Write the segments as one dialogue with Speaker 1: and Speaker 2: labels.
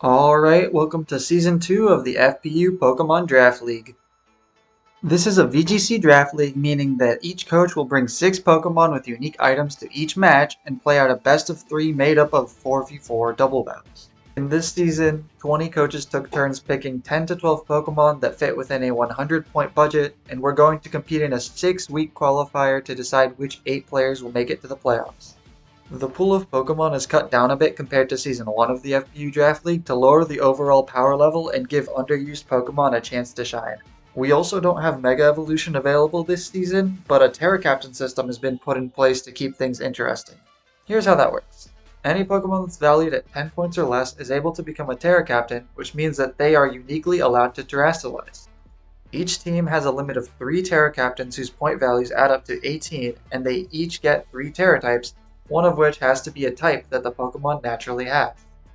Speaker 1: Alright, welcome to Season 2 of the FPU Pokémon Draft League. This is a VGC Draft League, meaning that each coach will bring 6 Pokémon with unique items to each match and play out a best of 3 made up of 4v4 double battles. In this season, 20 coaches took turns picking 10 to 12 Pokémon that fit within a 100-point budget, and we're going to compete in a 6-week qualifier to decide which 8 players will make it to the playoffs. The pool of Pokémon is cut down a bit compared to Season 1 of the FPU Draft League to lower the overall power level and give underused Pokémon a chance to shine. We also don't have Mega Evolution available this season, but a Tera Captain system has been put in place to keep things interesting. Here's how that works. Any Pokémon that's valued at 10 points or less is able to become a Tera Captain, which means that they are uniquely allowed to Terastallize. Each team has a limit of 3 Tera Captains whose point values add up to 18, and they each get 3 Tera types, one of which has to be a type that the Pokémon naturally has.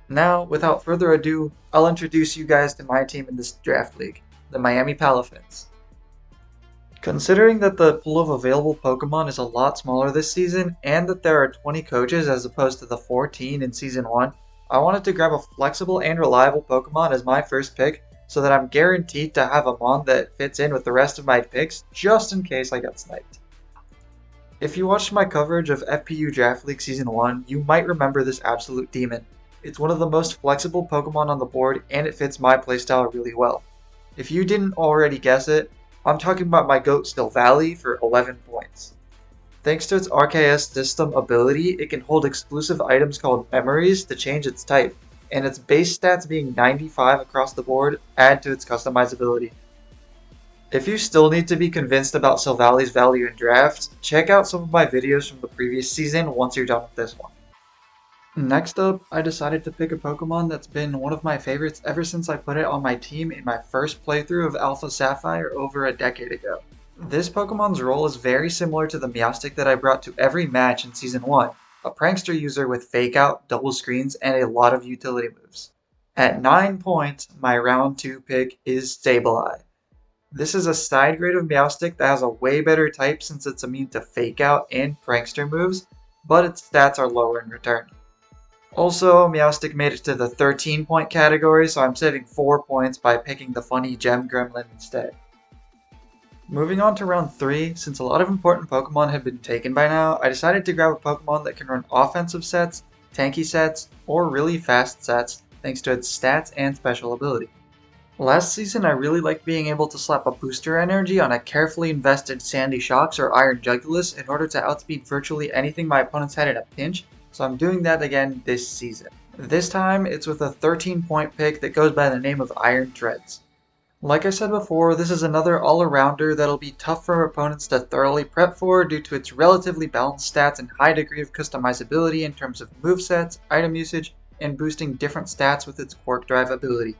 Speaker 1: Now, without further ado, I'll introduce you guys to my team in this draft league, the Miami Palafins. Considering that the pool of available Pokémon is a lot smaller this season, and that there are 20 coaches as opposed to the 14 in Season 1, I wanted to grab a flexible and reliable Pokémon as my first pick, so that I'm guaranteed to have a Mon that fits in with the rest of my picks, just in case I get sniped. If you watched my coverage of FPU Draft League Season 1, you might remember this absolute demon. It's one of the most flexible Pokémon on the board, and it fits my playstyle really well. If you didn't already guess it, I'm talking about my GOAT Stilvally for 11 points. Thanks to its RKS system ability, it can hold exclusive items called Memories to change its type, and its base stats being 95 across the board add to its customizability. If you still need to be convinced about Stilvally's value in drafts, check out some of my videos from the previous season once you're done with this one. Next up, I decided to pick a Pokemon that's been one of my favorites ever since I put it on my team in my first playthrough of Alpha Sapphire over a decade ago. This Pokemon's role is very similar to the Meowstic that I brought to every match in Season 1, a prankster user with Fake Out, double screens, and a lot of utility moves. At 9 points, my round 2 pick is Sableye. This is a side grade of Meowstic that has a way better type since it's immune to Fake Out and Prankster moves, but its stats are lower in return. Also, Meowstic made it to the 13-point category, so I'm saving 4 points by picking the funny Gem Gremlin instead. Moving on to round 3, since a lot of important Pokemon have been taken by now, I decided to grab a Pokemon that can run offensive sets, tanky sets, or really fast sets thanks to its stats and special ability. Last season, I really liked being able to slap a booster energy on a carefully invested Sandy Shocks or Iron Jugulis in order to outspeed virtually anything my opponents had in a pinch, so I'm doing that again this season. This time, it's with a 13-point pick that goes by the name of Iron Treads. Like I said before, this is another all-arounder that'll be tough for opponents to thoroughly prep for due to its relatively balanced stats and high degree of customizability in terms of movesets, item usage, and boosting different stats with its Quark Drive ability.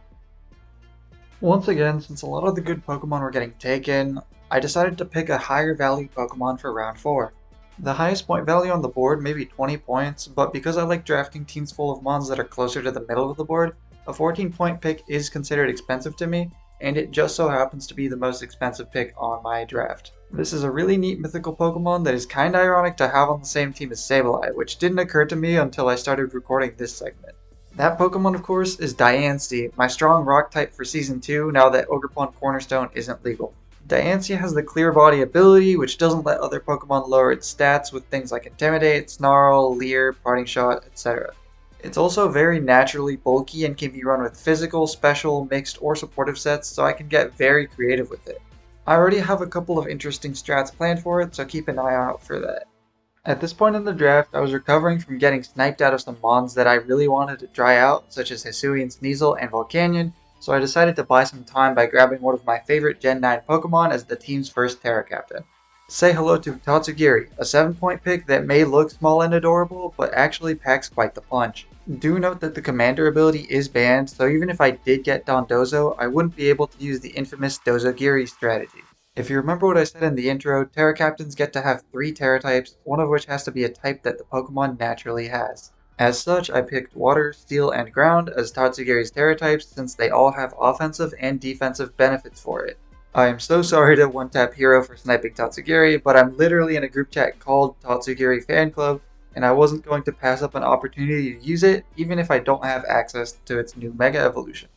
Speaker 1: Once again, since a lot of the good Pokemon were getting taken, I decided to pick a higher value Pokemon for round 4. The highest point value on the board may be 20 points, but because I like drafting teams full of Mons that are closer to the middle of the board, a 14-point pick is considered expensive to me, and it just so happens to be the most expensive pick on my draft. This is a really neat mythical Pokemon that is kinda ironic to have on the same team as Sableye, which didn't occur to me until I started recording this segment. That Pokemon, of course, is Diancie, my strong rock type for Season 2 now that Ogerpon Cornerstone isn't legal. Diancie has the Clear Body ability, which doesn't let other Pokemon lower its stats with things like Intimidate, Snarl, Leer, Parting Shot, etc. It's also very naturally bulky and can be run with physical, special, mixed, or supportive sets, so I can get very creative with it. I already have a couple of interesting strats planned for it, so keep an eye out for that. At this point in the draft, I was recovering from getting sniped out of some Mons that I really wanted to try out, such as Hisuian Sneasel and Volcanion, so I decided to buy some time by grabbing one of my favorite Gen 9 Pokemon as the team's first Tera Captain. Say hello to Tatsugiri, a 7-point pick that may look small and adorable, but actually packs quite the punch. Do note that the Commander ability is banned, so even if I did get Dondozo, I wouldn't be able to use the infamous Dozogiri strategy. If you remember what I said in the intro, Tera Captains get to have 3 Tera types, one of which has to be a type that the Pokemon naturally has. As such, I picked Water, Steel, and Ground as Tatsugiri's Tera types since they all have offensive and defensive benefits for it. I am so sorry to one-tap Hero for sniping Tatsugiri, but I'm literally in a group chat called Tatsugiri Fan Club, and I wasn't going to pass up an opportunity to use it even if I don't have access to its new Mega Evolution.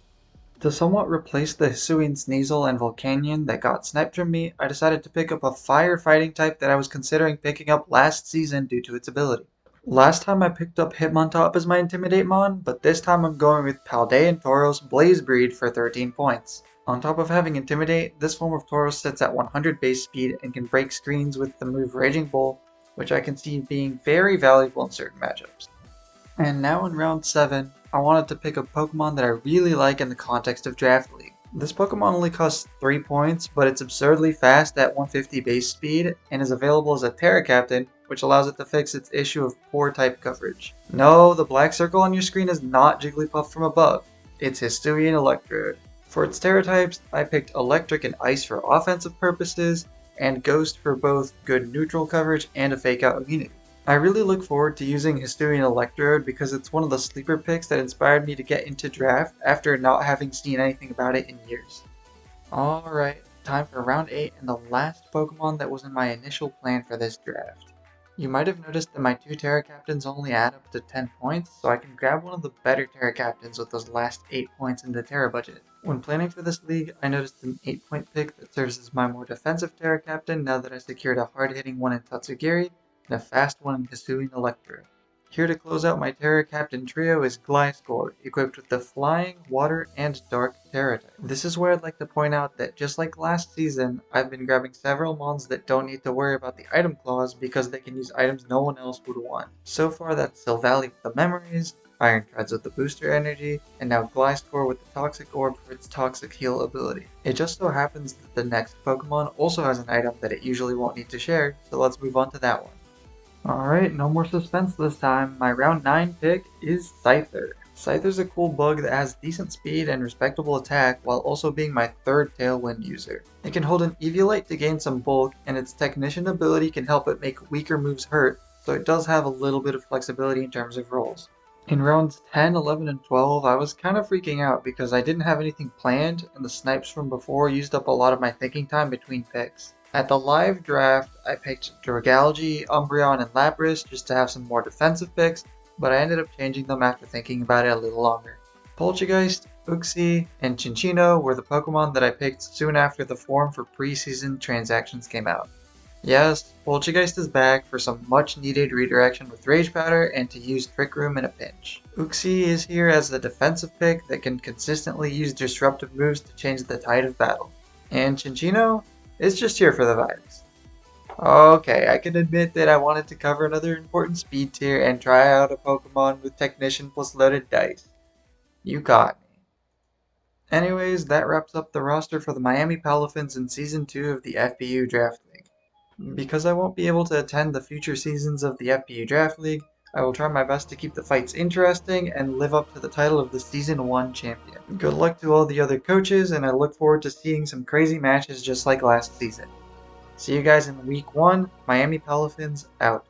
Speaker 1: To somewhat replace the Hisuian Sneasel and Volcanion that got sniped from me, I decided to pick up a fire fighting type that I was considering picking up last season due to its ability. Last time I picked up Hitmontop as my Intimidate Mon, but this time I'm going with Paldean Tauros Blaze Breed for 13 points. On top of having Intimidate, this form of Tauros sits at 100 base speed and can break screens with the move Raging Bull, which I can see being very valuable in certain matchups. And now in round 7, I wanted to pick a Pokemon that I really like in the context of Draft League. This Pokemon only costs 3 points, but it's absurdly fast at 150 base speed and is available as a Tera Captain, which allows it to fix its issue of poor type coverage. No, the black circle on your screen is not Jigglypuff from above, it's Hisuian Electrode. For its Tera types, I picked Electric and Ice for offensive purposes, and Ghost for both good neutral coverage and a fake out immunity. I really look forward to using Hisuian Electrode because it's one of the sleeper picks that inspired me to get into draft after not having seen anything about it in years. Alright, time for round 8 and the last Pokemon that was in my initial plan for this draft. You might have noticed that my 2 Tera Captains only add up to 10 points, so I can grab one of the better Tera Captains with those last 8 points in the Tera budget. When planning for this league, I noticed an 8-point pick that serves as my more defensive Tera Captain now that I secured a hard-hitting one in Tatsugiri and a fast one in Hisuian Electrode. Here to close out my Tera Captain trio is Gliscor, equipped with the Flying, Water, and Dark Tera type. This is where I'd like to point out that just like last season, I've been grabbing several mons that don't need to worry about the item clause because they can use items no one else would want. So far that's Silvally with the Memories, Iron Treads with the Booster Energy, and now Gliscor with the Toxic Orb for its Toxic Heal ability. It just so happens that the next Pokemon also has an item that it usually won't need to share, so let's move on to that one. Alright, no more suspense this time. My round 9 pick is Scyther. Scyther's a cool bug that has decent speed and respectable attack while also being my 3rd Tailwind user. It can hold an Eviolite to gain some bulk, and its Technician ability can help it make weaker moves hurt, so it does have a little bit of flexibility in terms of rolls. In rounds 10, 11, and 12, I was kind of freaking out because I didn't have anything planned, and the snipes from before used up a lot of my thinking time between picks. At the live draft, I picked Dragalge, Umbreon, and Lapras just to have some more defensive picks, but I ended up changing them after thinking about it a little longer. Poltergeist, Uxie, and Chinchino were the Pokemon that I picked soon after the form for preseason transactions came out. Yes, Poltergeist is back for some much needed redirection with Rage Powder and to use Trick Room in a pinch. Uxie is here as a defensive pick that can consistently use disruptive moves to change the tide of battle. And Chinchino is just here for the vibes. Okay, I can admit that I wanted to cover another important speed tier and try out a Pokemon with Technician plus loaded dice. You caught me. Anyways, that wraps up the roster for the Miami Palafins in Season 2 of the FPU Draft League. Because I won't be able to attend the future seasons of the FPU Draft League, I will try my best to keep the fights interesting and live up to the title of the Season 1 champion. Good luck to all the other coaches, and I look forward to seeing some crazy matches just like last season. See you guys in Week 1. Miami Palafins out.